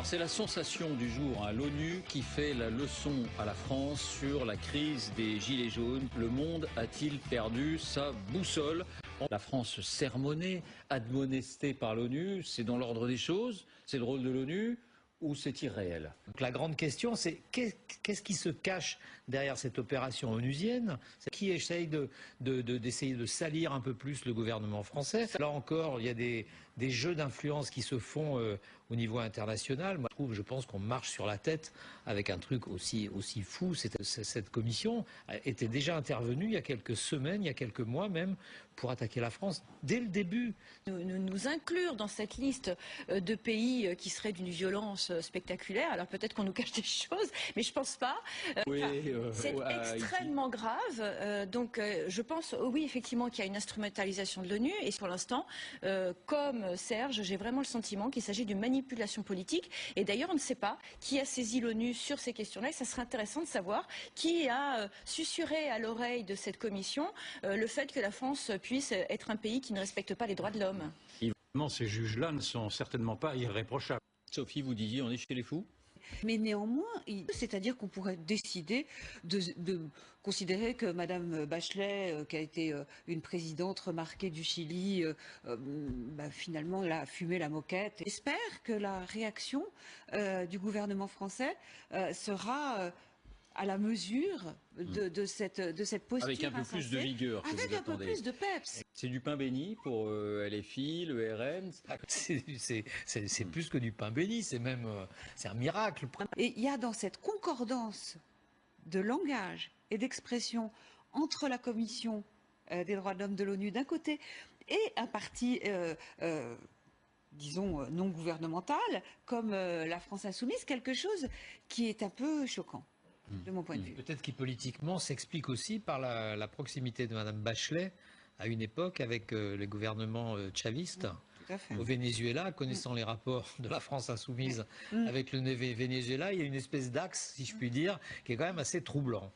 C'est la sensation du jour à l'ONU qui fait la leçon à la France sur la crise des Gilets jaunes. Le monde a-t-il perdu sa boussole? La France sermonnée, admonestée par l'ONU, c'est dans l'ordre des choses, c'est le rôle de l'ONU ou c'est irréel? Donc la grande question, c'est qu'est-ce qui se cache derrière cette opération onusienne? Qui essaye d'essayer de salir un peu plus le gouvernement français? Là encore, il y a des jeux d'influence qui se font au niveau international. Moi, je pense qu'on marche sur la tête avec un truc aussi fou. Cette commission était déjà intervenue il y a quelques semaines, il y a quelques mois même, pour attaquer la France dès le début. Nous inclure dans cette liste de pays qui seraient d'une violence spectaculaire. Alors peut-être qu'on nous cache des choses, mais je pense pas. C'est extrêmement grave. Donc je pense, oui, effectivement, qu'il y a une instrumentalisation de l'ONU. Et pour l'instant, comme Serge, j'ai vraiment le sentiment qu'il s'agit d'une manipulation politique. Et d'ailleurs, on ne sait pas qui a saisi l'ONU sur ces questions-là. Et ça serait intéressant de savoir qui a susurré à l'oreille de cette commission le fait que la France puisse être un pays qui ne respecte pas les droits de l'homme. Évidemment, ces juges-là ne sont certainement pas irréprochables. Sophie, vous disiez, on est chez les fous? Mais néanmoins, c'est-à-dire qu'on pourrait décider de considérer que Madame Bachelet, qui a été une présidente remarquée du Chili, finalement, elle a fumé la moquette. J'espère que la réaction du gouvernement français sera à la mesure de cette posture. Avec un peu plus de vigueur que avec vous un peu attendez. plus de peps. C'est du pain béni pour LFI, le RN. C'est plus que du pain béni, c'est même c'est un miracle. Et il y a dans cette concordance de langage et d'expression entre la Commission des droits de l'homme de l'ONU d'un côté et un parti disons non gouvernemental comme la France Insoumise, quelque chose qui est un peu choquant. De mon point de vue. Peut-être qu'il politiquement s'explique aussi par la proximité de Madame Bachelet à une époque avec les gouvernements chavistes au Venezuela, connaissant les rapports de la France insoumise avec le Venezuela, il y a une espèce d'axe, si je puis dire, qui est quand même assez troublant.